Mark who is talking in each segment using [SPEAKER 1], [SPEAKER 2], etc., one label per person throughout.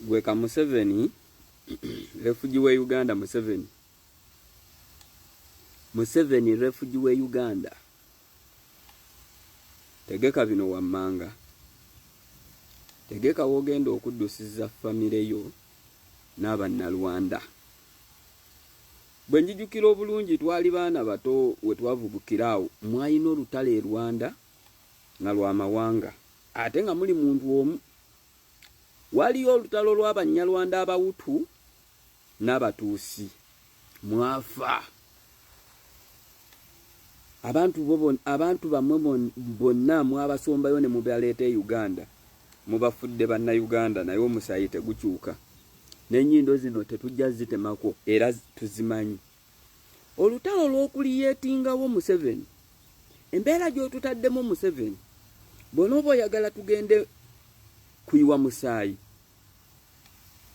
[SPEAKER 1] Gweka Museveni refugee we Uganda. Museveni refugee we Uganda. Tegeka bino wammanga. Tegeka wogenda okuddusiza famire yo n'Abannalwanda. Bwe njijukira obulungi twali baana bato we twavubukiraawo mwayina olutale Rwanda nga lwa mawanga. Ate nga muli muntu omu. Waliyo olutalo lw'Abanyarwanda Abawutu n'Abatuusi. Mwafa. Abantu bamwe bonna mwabasombayo ne mubaleeta Uganda. Mubafudde Bannayuganda naye omusayi tegukyuka. N'ennyindo zino tetujja zitemako era tuzimanyi. Olutalo lw'okuliyeetingawo Museveni. Embeera gy'otutaddemu Museveni. Bw'onooba oyagala tugende kuyiwa musaayi.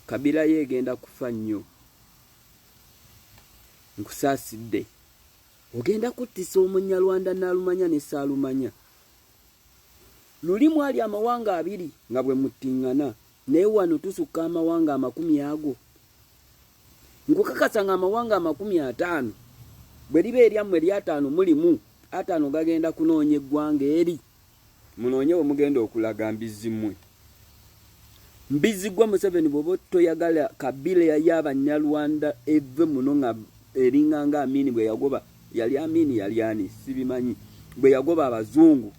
[SPEAKER 1] Kabila yegenda kufa nnyo. Nkusaasidde. Ogenda kuttisa Omunyarwanda n'alumanya ne Saalumanya. Luli mwali amawanga abiri nga bwe muttingana. Naye wano tusukka amawanga 10 ago. Nkukakasa nga amawanga 50 bwe liba eryammwe erya 5 mulimu 5 gagenda kunoonya eggwanga eri. Munoonye we mugenda okulaga mbizimmwe. Mbizigwa Museveni bw'oba toyagala Kabila y'Abanyarwanda eve muno nga eringanga Amini bwe yagoba. Yali Amini yali ani sibimanyi. Bwe yagoba Abazungu.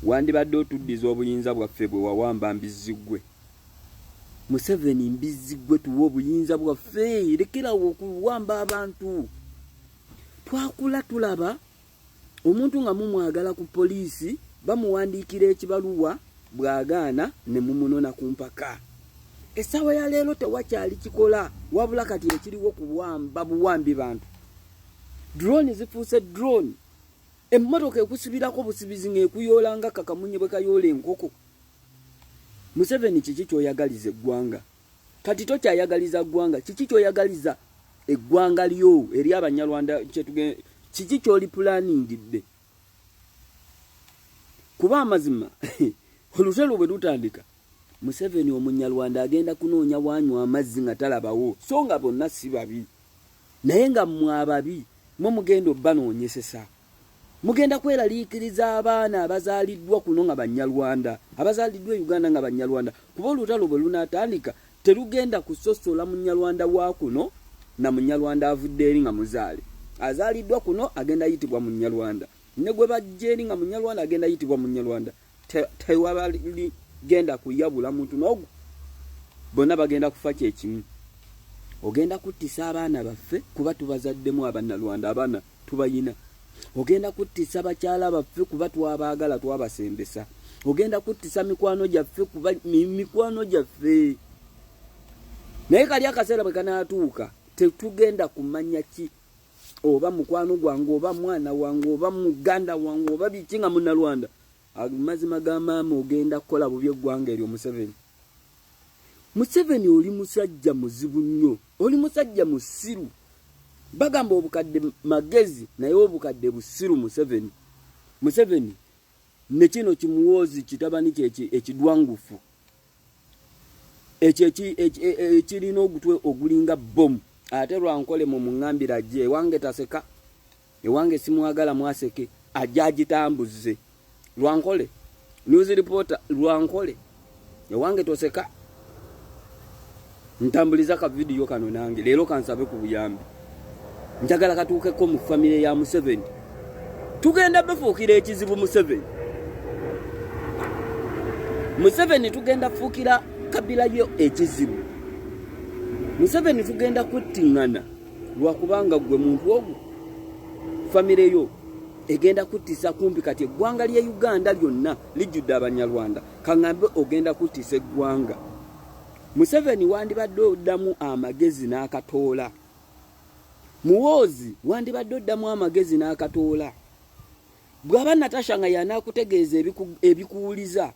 [SPEAKER 1] Wandibadde otuddiza obuyinza bwaffe bwe wawamba mbizigwe. Museveni mbizigwe tuwa obuyinza bwaffe. Lekerawo okuwamba abantu. Twakula tulaba omuntu nga mumwagala ku poliisi bamuwandiikira ekibaluwa bw'agaana ne mumunona ku mpaka. Essaawa ya leero tewakyali kikola wabula kati ekiriwo kuwamba buwambi bantu. Drone zifuuse drone. Emmotoka ekusibirako busibizi ng'ekuyoola nga kakamunye bwe kayoola enkoko. Museveni kiki ky'oyagaliza eggwanga? Kati tokyayagaliza ggwanga. Kiki ky'oyagaliza eggwanga lyo eri Abanyarwanda kiki ky'oli planingidde? Kuba amazima olutalo bwe lutandika Museveni Omunyarwanda agenda kunoonya wanywa amazzi nga talabawo. So nga bonna si babi. Naye nga mmwe ababi mwe mugenda obbanoonyesesa. Mugenda kweraliikiriza abaana abazaaliddwa kuno nga Banyarwanda. Abazaaliddwa Uganda nga Banyarwanda. Kuba olutalo bwe lunaatandika terugenda kusosola Munyarwanda wa kuno na Munyarwanda avudde eri nga muzaale. Azaaliddwa kuno agenda yitibwa Munyarwanda. Ne gwe bajja eri nga Munyarwanda agenda yitibwa Munyarwanda. Tewabali genda kuyabula muntu n'ogu. Bonna bagenda kufa kyekimu. Ogenda kuttisa abaana baffe kuba tubazaddemu Abannarwanda abaana tubayina. Ogenda kuttisa bakyala baffe kuba twabaagala twabasembesa. Ogenda kuttisa mikwano gyaffe kuba mikwano gyaffe. Naye kali akaseera bwe kanaatuuka tetugenda kumanya ki oba mukwano gwange oba mwana wange oba muganda wange oba biki nga Munnarwanda. Amazima ga maama ogenda kukola bubi eggwanga eryo Museveni. Museveni oli musajja muzibu nnyo. Oli musajja musiru. Bagamba obukadde magezi naye obukadde busiru Museveni. Museveni ne kino kimuwoozi kitabani kye ekidwangufu. Ekirina ogutwe ogulinga bomu. Ate Lwankole mu mungambira je ewange taseka. Ewange simwagala mwaseke ajagitambuze. Lwankole news reporter Lwankole ewange toseka. Ntambuliza ka video kano nange leero kansabe ku buyambi. Njagala katuukeko mu family ya Museveni. Tugenda befuukira ekizibu Museveni. Museveni tugenda fuukira Kabila yo ekizibu. Museveni tugenda kuttingana lwakubanga gwe muntu ogwo family yo egenda kuttisa kumpi kati eggwanga lya Uganda lyonna lijjudde Abanyarwanda. Kaŋŋambe ogenda kuttisa eggwanga. Museveni wandibadde oddamu amagezi n'akatoola. Muwoozi wandibadde oddamu amagezi n'akatoola. Bw'aba Natasha nga yanaakutegeeza ebikuwuliza.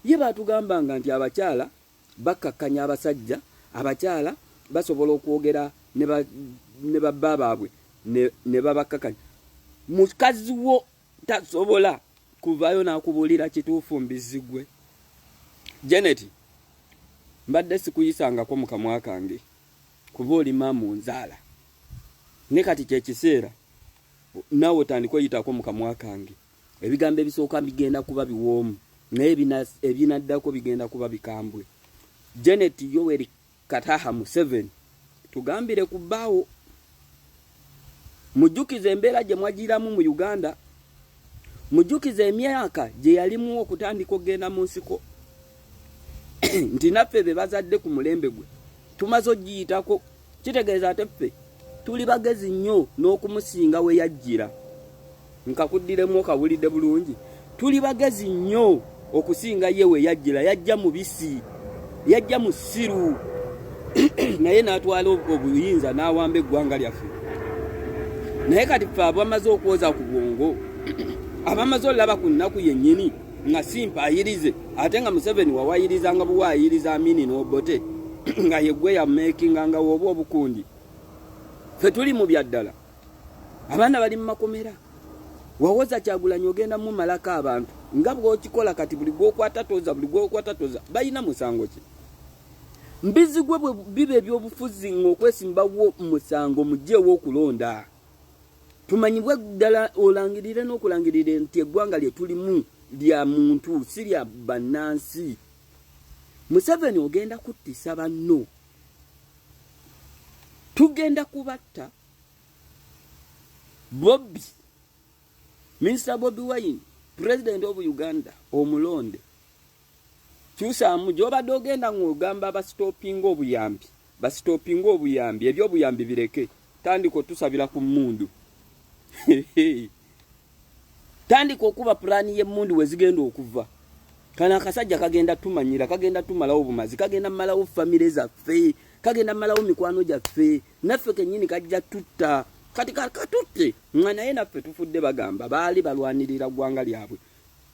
[SPEAKER 1] Ye baatugambanga nti abakyala bakkakkanya abasajja, abakyala basobola okwogera ne babba baabwe ne babakkakanya. Mukazi wo tasobola kuvaayo n'akubuulira kituufu mbizigwe. Janet mbadde sikuyisangako mu kamwa kange kuba olima mu nzaala ne kati kyekiseera naawe otandika oyitako mu kamwa kange ebigambo ebisooka bigenda kuba biwoomu naye ebinaddako bigenda kuba bikambwe. Janet Yoweri Kataha Museveni tugambire ku bbaawo mujjukize embeera gye mwagiramu mu Uganda, mujjukize emyaka gye yalimu okutandika okugenda mu nsiko nti naffe be bazadde ku mulembe gwe tumaze ogiyitako. Kitegeeza ate ffe tuli bagezi nnyo n'okumusinga we yajjira. Nkakuddiremu okawulidde bulungi. Tuli bagezi nnyo okusinga ye we yajjira. Yajja mu bisi, yajja mu ssiru naye n'atwala obuyinza n'awamba eggwanga lyaffe. Naye kati ffe abamaze okwoza ku bwongo abamaze olaba ku nnaku yennyini nga simpayirize ate nga Museveni wawayirizanga buwaayiriza Amini n'Obote nga yeggwe ya makinga nga woba obukundi. Ffe tuli mu byaddala abaana bali mu makomera wawoza Kyagulanyi ogenda mu malaka abantu nga bw'okikola kati buli gw'okwata toza balina musango ki? Mbizigwe bwe bibe ebyobufuzi ng'okwesimbawo musango mugyewo okulonda. Tumanyibwe ddala olangirire n'okulangirire nti eggwanga lye tulimu lya muntu si lya bannansi. Museveni ogenda kuttisa banno. Tugenda kubatta Bobby, Mr. Bobby Wine, President of Uganda, omulonde. Kyusaamu gy'obadde ogenda ng'ogamba basitopinga obuyambi, eby'obuyambi bireke. Tandika otusabira ku mmundu. Tandika okuba pulaani y'emmundu we zigenda okuva. Kana akasajja kagenda tumanyira, kagenda tumalawo bumazi, kagenda malawo famire zaffe, kagenda malawo mikwano gyaffe, naffe kennyini kajja tutta. Kati katutte nga naye naffe tufudde bagamba baali balwanirira ggwanga lyabwe.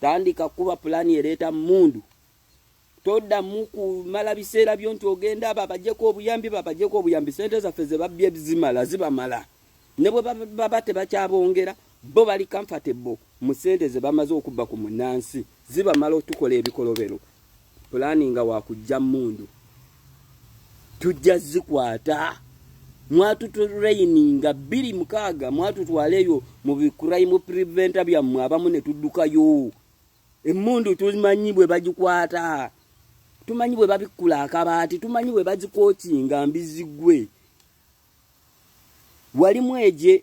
[SPEAKER 1] Tandika kuba pulaani ereeta mmundu. Toddamu kumala biseera byo nti ogenda babajjeko obuyambi, sente zaffe ze babbye zibamala. Ne bwe baba tebakyabongera bo bali comfortable mu sente ze bamaze okubba ku munnansi zibamala otukola ebikolobero. Pulaani nga wakujja mmundu tujja zikwata. Mwatutraininga 26 mwatutwaleyo mu bicrime preventer byammwe abamu ne tuddukayo. Emmundu tumanyi bwe bagikwata, tumanyi bwe babikula akabaati, tumanyi bwe bagikookinga mbizigwe. Wali mweje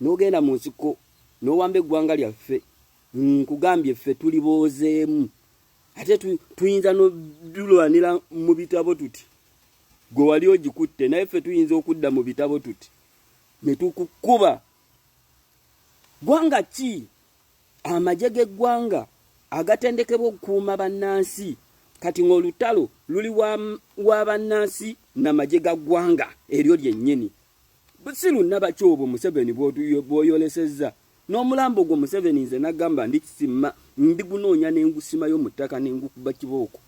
[SPEAKER 1] n'ogenda mu nsiko n'owamba eggwanga lyaffe nkugambye ffe tuli boozeemu ate tuyinza n'odulwanira mu bitabo tuti gwe wali ogikutte naye ffe tuyinza okudda mu bitabo tuti ne tukukuba. Ggwanga ki amagye g'eggwanga agatendekebwa okukuuma bannansi kati ng'olutalo luli wa bannansi n'amagye ga ggwanga eryo lyennyini. Busiru nabakyobo Museveni bw'oyolesezza n'omulambo gwo Museveni nze nagamba ndikisima ndigunoonya n'engusimayo mu ttaka n'engukuba kibooko.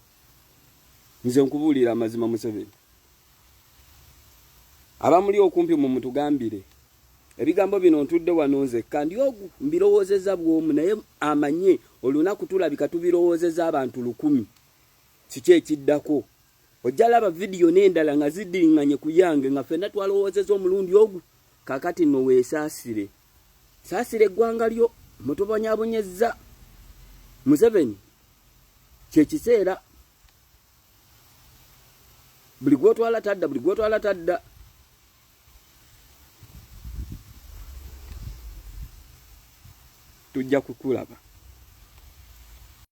[SPEAKER 1] Nze nkubuulira amazima Museveni. Abamuli okumpi mu mutugambire ebigambo bino ntudde wano nze kandi ogu mbirowoozeza bw'omu naye amanye olunaku tulabika tubirowoozeza abantu 100. Kiki ekiddako? Ojja laba vidiyo n'endala nga ziddiringanye ku yange nga ffenna twalowoozeza omulundi ogu. Kakati nno weesaasire. Saasire eggwanga lyo mutubonyabonyezza. Museveni kyekiseera buli gw'otwala tadda. Tujja kukulaba.